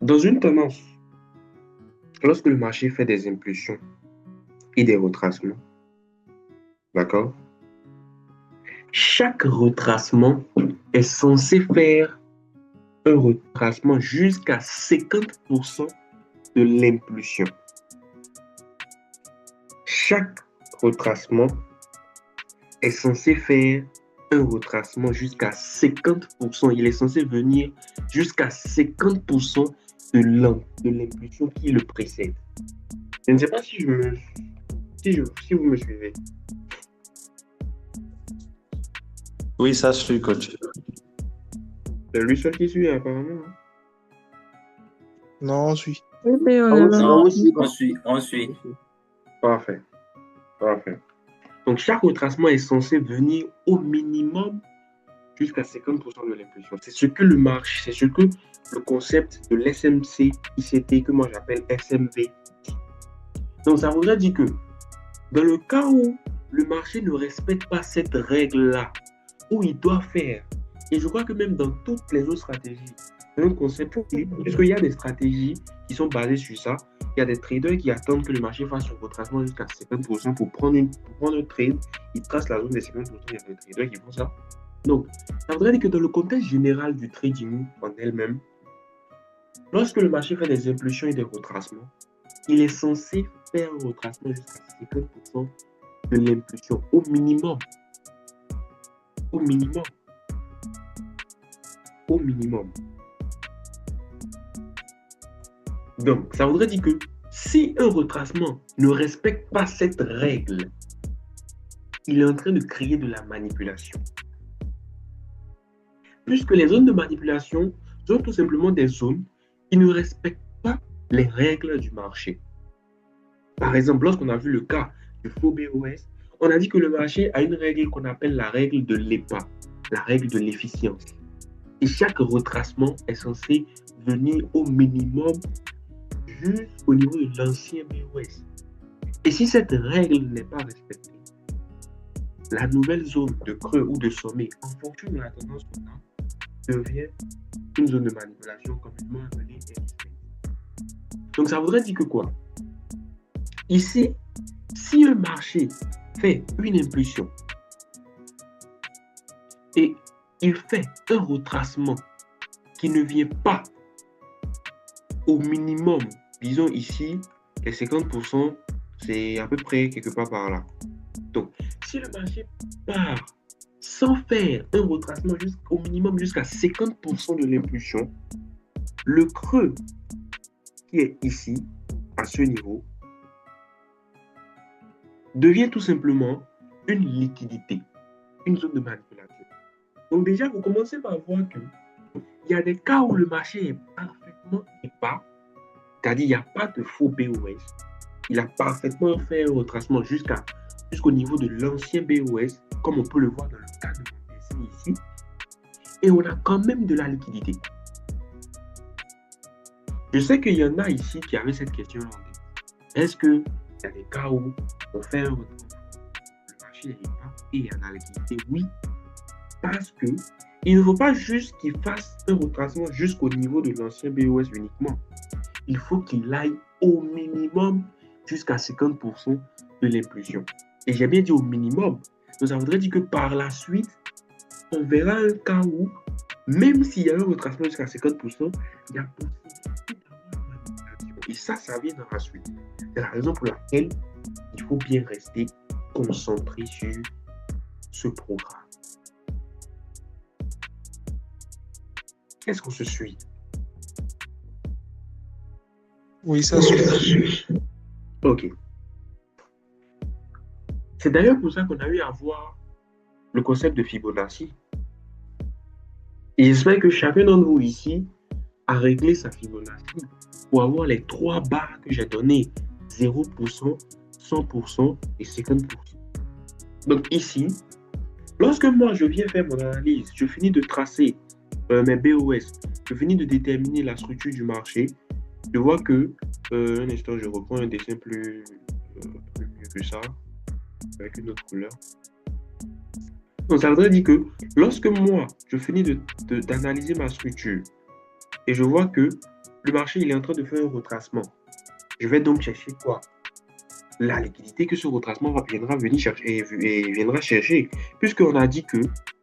Dans une tendance, lorsque le marché fait des impulsions et des retracements, d'accord? Chaque retracement est censé faire un retracement jusqu'à 50% de l'impulsion. Chaque retracement est censé faire un retracement jusqu'à 50%. Il est censé venir jusqu'à 50% de l'impulsion qui le précède. Je ne sais pas si vous me suivez. Oui, ça suit, coach. C'est lui seul qui suit, apparemment. Non, on suit. Oui, on Ah, est oui, là. Non, on suit. Parfait. Parfait. Donc, chaque retracement est censé venir au minimum jusqu'à 50% de l'impulsion. C'est ce que le marché, c'est ce que le concept de l'SMC ICT, que moi j'appelle SMV. Donc, ça voudrait dire que dans le cas où le marché ne respecte pas cette règle-là, où il doit faire, et je crois que même dans toutes les autres stratégies, un concept, puisqu'il y a des stratégies qui sont basées sur ça, il y a des traders qui attendent que le marché fasse un retracement jusqu'à 50% pour prendre un trade, ils tracent la zone des 50%, il y a des traders qui font ça. Donc, ça voudrait dire que dans le contexte général du trading en elle-même, lorsque le marché fait des impulsions et des retracements, il est censé faire un retracement jusqu'à 50% de l'impulsion, au minimum. Au minimum. Au minimum. Donc, ça voudrait dire que si un retracement ne respecte pas cette règle, il est en train de créer de la manipulation. Puisque les zones de manipulation sont tout simplement des zones qui ne respectent pas les règles du marché. Par exemple, lorsqu'on a vu le cas du faux BOS, on a dit que le marché a une règle qu'on appelle la règle de l'EPA, la règle de l'efficience. Et chaque retracement est censé venir au minimum jusqu'au niveau de l'ancien BOS. Et si cette règle n'est pas respectée, la nouvelle zone de creux ou de sommet, en fonction de la tendance qu'on a, devient une zone de manipulation complètement appelée heavy. Donc ça voudrait dire que quoi? Ici, si un marché fait une impulsion et il fait un retracement qui ne vient pas au minimum, disons ici, les 50%, c'est à peu près quelque part par là. Donc, si le marché part sans faire un retracement au minimum jusqu'à 50% de l'impulsion, le creux qui est ici, à ce niveau, devient tout simplement une liquidité, une zone de manipulation. Donc déjà, vous commencez par voir que il y a des cas où le marché est parfaitement épars, c'est-à-dire il n'y a pas de faux BOS. Il a parfaitement fait un retracement jusqu'au niveau de l'ancien BOS, comme on peut le voir dans le cas de mon dessin ici. Et on a quand même de la liquidité. Je sais qu'il y en a ici qui avaient cette question en tête. Est-ce qu'il y a des cas où on fait un retracement, le marché est épars et il y a de la liquidité? Oui, parce que il ne faut pas juste qu'il fasse un retracement jusqu'au niveau de l'ancien BOS uniquement. Il faut qu'il aille au minimum jusqu'à 50% de l'impulsion. Et j'ai bien dit au minimum. Donc ça voudrait dire que par la suite, on verra un cas où, même s'il y a un retracement jusqu'à 50%, il y a possibilité d'avoir une manipulation. Et ça vient dans la suite. C'est la raison pour laquelle il faut bien rester concentré sur ce programme. Est-ce qu'on se suit? Oui, ça suit. Ok. C'est d'ailleurs pour ça qu'on a eu à voir le concept de Fibonacci. Et j'espère que chacun d'entre vous ici a réglé sa Fibonacci pour avoir les 3 barres que j'ai données, 0%, 100% et 50%. Donc ici, lorsque moi je viens faire mon analyse, je finis de tracer mes BOS, je finis de déterminer la structure du marché, je vois que, un instant, je reprends un dessin plus mieux que ça, avec une autre couleur. Donc ça voudrait dire que lorsque moi, je finis d'analyser ma structure, et je vois que le marché il est en train de faire un retracement. Je vais donc chercher quoi? La liquidité que ce retracement viendra venir chercher et viendra chercher, puisqu'on a dit que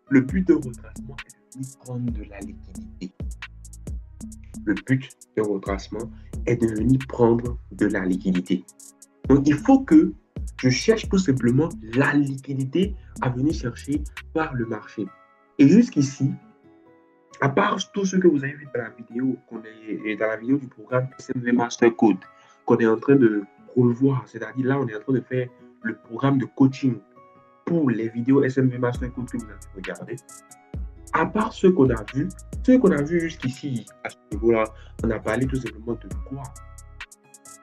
le but d'un retracement est de venir prendre de la liquidité. Le but d'un retracement est de venir prendre de la liquidité. Donc, il faut que je cherche tout simplement la liquidité à venir chercher par le marché. Et jusqu'ici, à part tout ce que vous avez vu dans la vidéo, dans la vidéo du programme SMV Master Code, qu'on est en train de revoir, c'est-à-dire là, on est en train de faire le programme de coaching pour les vidéos SMV Master Code que vous avez regardées. À part ce qu'on a vu jusqu'ici, à ce niveau-là, on a parlé tout simplement de quoi?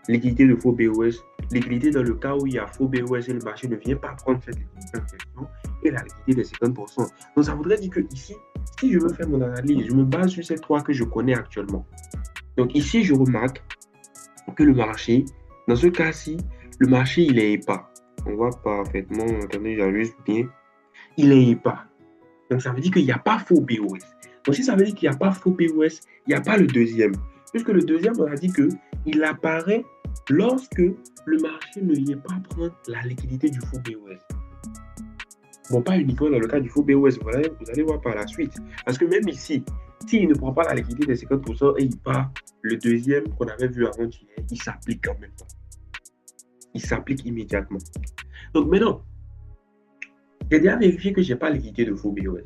Liquidité de faux BOS, liquidité dans le cas où il y a faux BOS et le marché ne vient pas prendre cette liquidité en question, et la liquidité des 50%. Donc ça voudrait dire que ici, si je veux faire mon analyse, je me base sur ces trois que je connais actuellement. Donc ici, je remarque que le marché, dans ce cas-ci, le marché, il est épars. On voit parfaitement, attendez, j'ajuste bien. Il est épars. Donc ça veut dire qu'il n'y a pas faux BOS. Donc si ça veut dire qu'il n'y a pas faux BOS, il n'y a pas le deuxième. Puisque le deuxième, on a dit qu'il apparaît lorsque le marché ne vient pas prendre la liquidité du faux BOS. Bon, pas uniquement dans le cas du faux BOS, vous allez voir par la suite. Parce que même ici, s'il ne prend pas la liquidité des 50% et il part, le deuxième qu'on avait vu avant-hier, il s'applique en même temps. Il s'applique immédiatement. Donc maintenant, j'ai déjà vérifié que je n'ai pas la liquidité de faux BOS.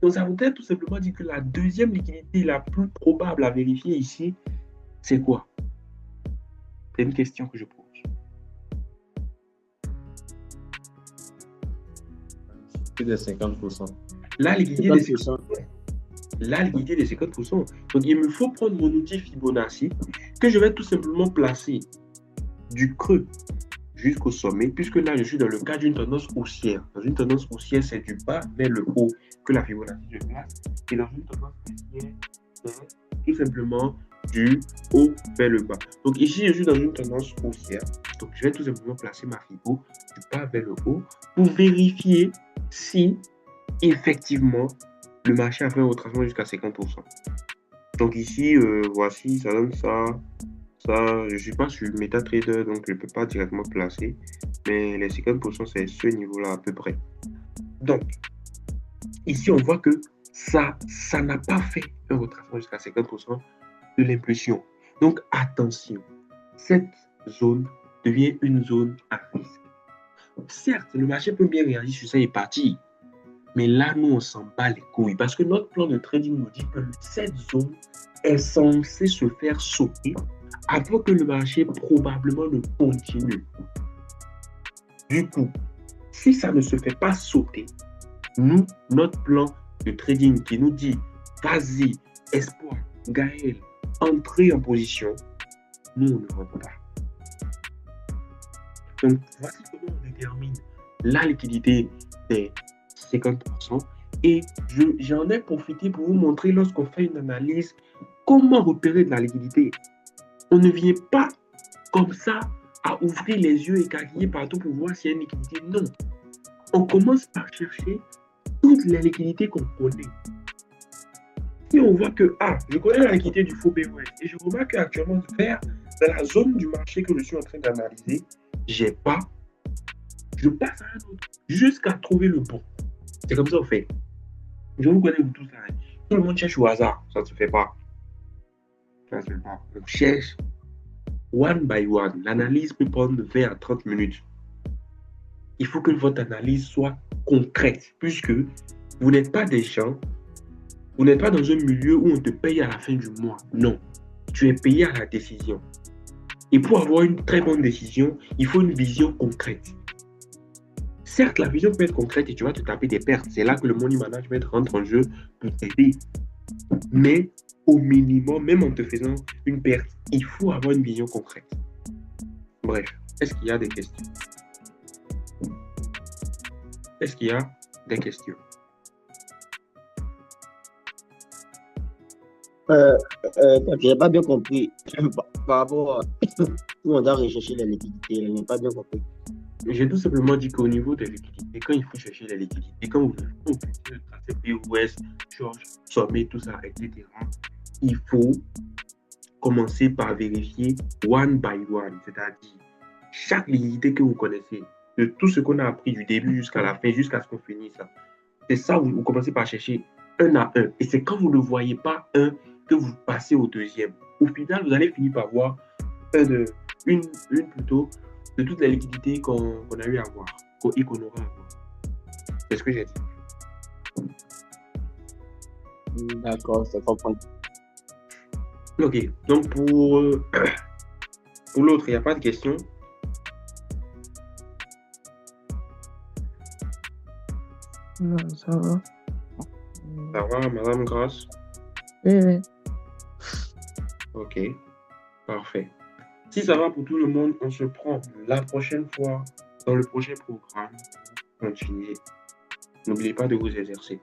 Donc ça voudrait tout simplement dire que la deuxième liquidité la plus probable à vérifier ici, c'est quoi? C'est une question que je pose. Des 50%. La liquidité des 50%. La liquidité des 50%. Donc il me faut prendre mon outil Fibonacci que je vais tout simplement placer du creux jusqu'au sommet, puisque là je suis dans le cas d'une tendance haussière. Dans une tendance haussière, c'est du bas vers le haut que la Fibonacci se place. Et dans une tendance baissière, c'est tout simplement du haut vers le bas. Donc ici, je suis dans une tendance haussière. Donc je vais tout simplement placer ma Fibo du bas vers le haut pour vérifier si effectivement le marché a fait un retracement jusqu'à 50%. Donc ici, voici, ça donne ça. Ça, je ne suis pas sur MetaTrader, donc je ne peux pas directement placer. Mais les 50%, c'est ce niveau-là à peu près. Donc, ici, on voit que ça n'a pas fait un retracement jusqu'à 50% de l'impulsion. Donc, attention, cette zone devient une zone à risque. Certes, le marché peut bien réagir sur ça et partir. Mais là, nous, on s'en bat les couilles. Parce que notre plan de trading nous dit que cette zone est censée se faire sauter avant que le marché probablement ne continue. Du coup, si ça ne se fait pas sauter, nous, notre plan de trading qui nous dit vas-y, espoir, Gaël, entrez en position, nous, on ne rentre pas. Donc, voici comment on détermine la liquidité des 50%. Et j'en ai profité pour vous montrer lorsqu'on fait une analyse, comment repérer de la liquidité. On ne vient pas comme ça à ouvrir les yeux et écarquiller partout pour voir s'il y a une liquidité. Non. On commence par chercher toutes les liquidités qu'on connaît. Si on voit que, je connais la liquidité du faux BOS et je remarque qu'actuellement, dans la zone du marché que je suis en train d'analyser, je passe à un autre jusqu'à trouver le bon. C'est comme ça on fait. Je vous connais vous tous ça. Tout le monde cherche au hasard. Ça ne se fait pas. Ça ne se fait pas. On cherche one by one. L'analyse peut prendre 20 à 30 minutes. Il faut que votre analyse soit concrète, puisque vous n'êtes pas des gens, vous n'êtes pas dans un milieu où on te paye à la fin du mois. Non. Tu es payé à la décision. Et pour avoir une très bonne décision, il faut une vision concrète. Certes, la vision peut être concrète et tu vas te taper des pertes. C'est là que le money management rentre en jeu pour t'aider. Mais au minimum, même en te faisant une perte, il faut avoir une vision concrète. Bref, est-ce qu'il y a des questions? Est-ce qu'il y a des questions? Je n'ai pas bien compris par rapport à où on doit rechercher les liquidités. Je n'ai pas bien compris. J'ai tout simplement dit qu'au niveau des liquidités, quand il faut chercher les liquidités, quand vous utilisez le tracé POS, George, Sommet, tout ça, etc., il faut commencer par vérifier one by one, c'est-à-dire chaque liquidité que vous connaissez, de tout ce qu'on a appris du début jusqu'à la fin, jusqu'à ce qu'on finisse ça. C'est ça, vous commencez par chercher un à un. Et c'est quand vous ne voyez pas un que vous passez au deuxième. Au final, vous allez finir par voir une plutôt de toutes les liquidités qu'on a eu à voir et qu'on aura à voir. C'est ce que j'ai dit. D'accord, c'est compris. Ok, donc pour l'autre, il n'y a pas de question. Non, ça va. Ça va, Madame Grasse? Oui. Ok, parfait. Si ça va pour tout le monde, on se prend la prochaine fois dans le prochain programme. Continuez. N'oubliez pas de vous exercer.